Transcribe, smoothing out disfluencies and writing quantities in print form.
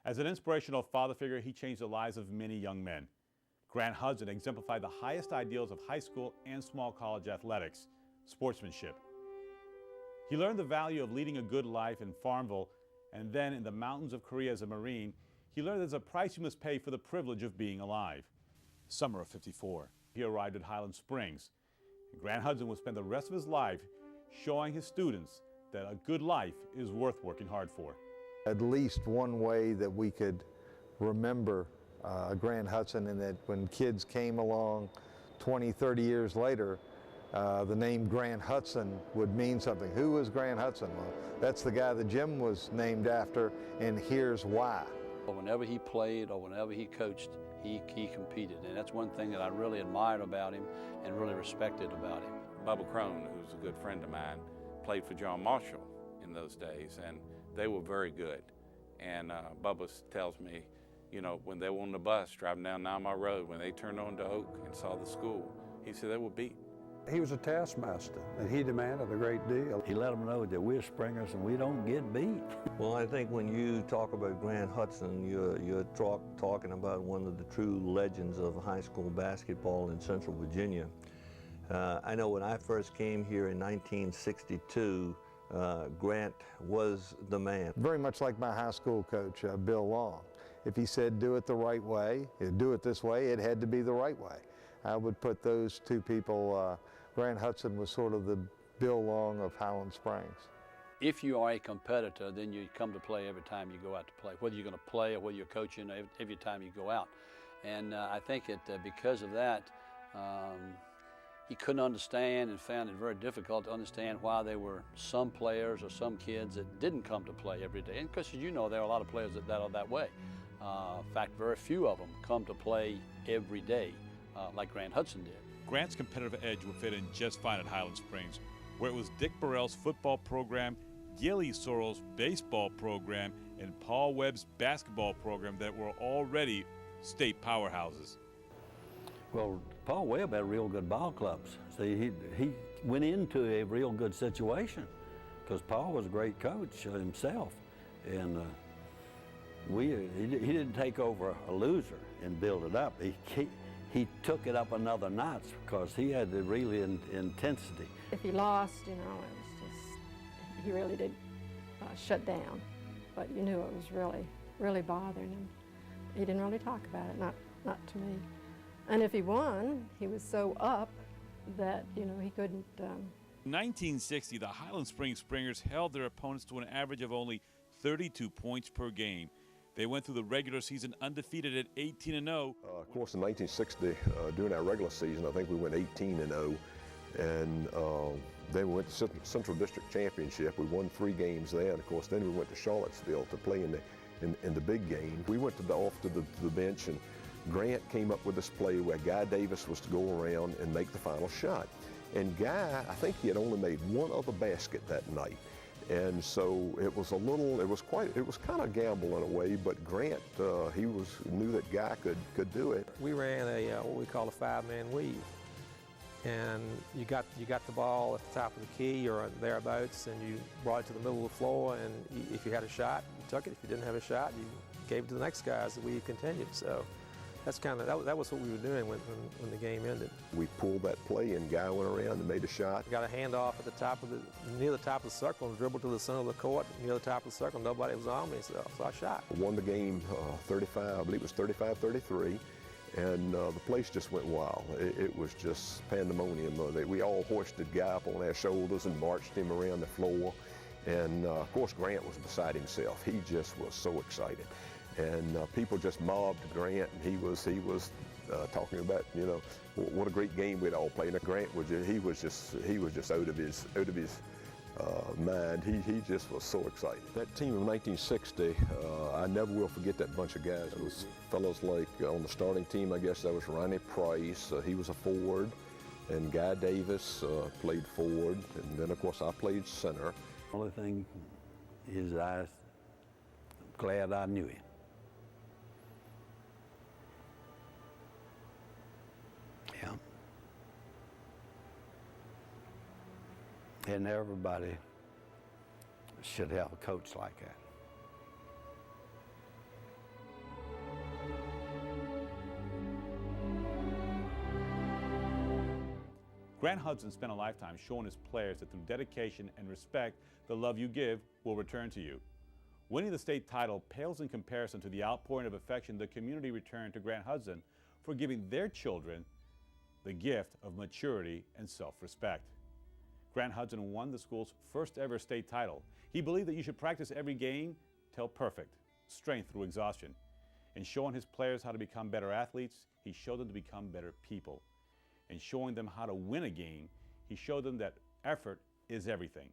As an inspirational father figure, he changed the lives of many young men. Grant Hudson exemplified the highest ideals of high school and small college athletics, sportsmanship. He learned the value of leading a good life in Farmville, and then in the mountains of Korea as a Marine, he learned there's a price you must pay for the privilege of being alive. Summer of '54, he arrived at Highland Springs. Grant Hudson would spend the rest of his life showing his students that a good life is worth working hard for. At least one way that we could remember Grant Hudson, and that when kids came along 20, 30 years later, the name Grant Hudson would mean something. Who was Grant Hudson? Well, that's the guy the gym was named after, and here's why. Whenever he played or whenever he coached, he competed, and that's one thing that I really admired about him and really respected about him. Bubba Crone, who's a good friend of mine, played for John Marshall in those days, and they were very good. And Bubba tells me, you know, when they were on the bus driving down 9 Mile Road, when they turned on to Oak and saw the school, he said they were beat. He was a taskmaster, and he demanded a great deal. He let them know that we're Springers and we don't get beat. Well, I think when you talk about Grant Hudson, you're talking about one of the true legends of high school basketball in Central Virginia. I know when I first came here in 1962, Grant was the man. Very much like my high school coach, Bill Long. If he said do it the right way, do it this way, it had to be the right way. I would put those two people, Grant Hudson was sort of the Bill Long of Highland Springs. If you are a competitor, then you come to play every time you go out to play, whether you're going to play or whether you're coaching every time you go out. And I think that because of that, he couldn't understand and found it very difficult to understand why there were some players or some kids that didn't come to play every day. And because, as you know, there are a lot of players that are that way. In fact, very few of them come to play every day like Grant Hudson did. Grant's competitive edge would fit in just fine at Highland Springs, where it was Dick Burrell's football program, Gilly Sorrell's baseball program, and Paul Webb's basketball program that were already state powerhouses. Well, Paul Webb had real good ball clubs. See, he went into a real good situation because Paul was a great coach himself. And he didn't take over a loser and build it up. He took it up another notch because he had the really intensity. If he lost, you know, it was just, he really did shut down. But you knew it was really, really bothering him. He didn't really talk about it, not to me. And if he won, he was so up that, you know, he couldn't. In 1960, the Highland Springs Springers held their opponents to an average of only 32 points per game. They went through the regular season undefeated at 18-0. Of course, in 1960, during our regular season, I think we went 18-0, and then we went to Central District Championship. We won 3 games there, and of course, then we went to Charlottesville to play in the big game. We went off to the bench, and Grant came up with this play where Guy Davis was to go around and make the final shot. And Guy, I think he had only made one other basket that night. And so it was kind of a gamble in a way, but Grant, knew that Guy could do it. We ran what we call a 5-man weave. And you got the ball at the top of the key or thereabouts, and you brought it to the middle of the floor, and if you had a shot, you took it. If you didn't have a shot, you gave it to the next guy as the weave continued. So that's that was what we were doing when the game ended. We pulled that play, and Guy went around and made a shot. Got a handoff at near the top of the circle, and dribbled to the center of the court near the top of the circle. Nobody was on me, so I shot. Won the game 35, I believe it was 35-33, and the place just went wild. It was just pandemonium. We all hoisted Guy up on our shoulders and marched him around the floor, and of course Grant was beside himself. He just was so excited. And people just mobbed Grant, and he was talking about, you know, what a great game we'd all played. And Grant was just out of his mind. He just was so excited. That team of 1960, I never will forget that bunch of guys. It was fellows like on the starting team, I guess that was Ronnie Price. He was a forward, and Guy Davis played forward, and then of course I played center. The only thing is I'm glad I knew him. And everybody should have a coach like that. Grant Hudson spent a lifetime showing his players that through dedication and respect, the love you give will return to you. Winning the state title pales in comparison to the outpouring of affection the community returned to Grant Hudson for giving their children the gift of maturity and self-respect. Grant Hudson won the school's first ever state title. He believed that you should practice every game till perfect, strength through exhaustion. In showing his players how to become better athletes, he showed them to become better people. In showing them how to win a game, he showed them that effort is everything.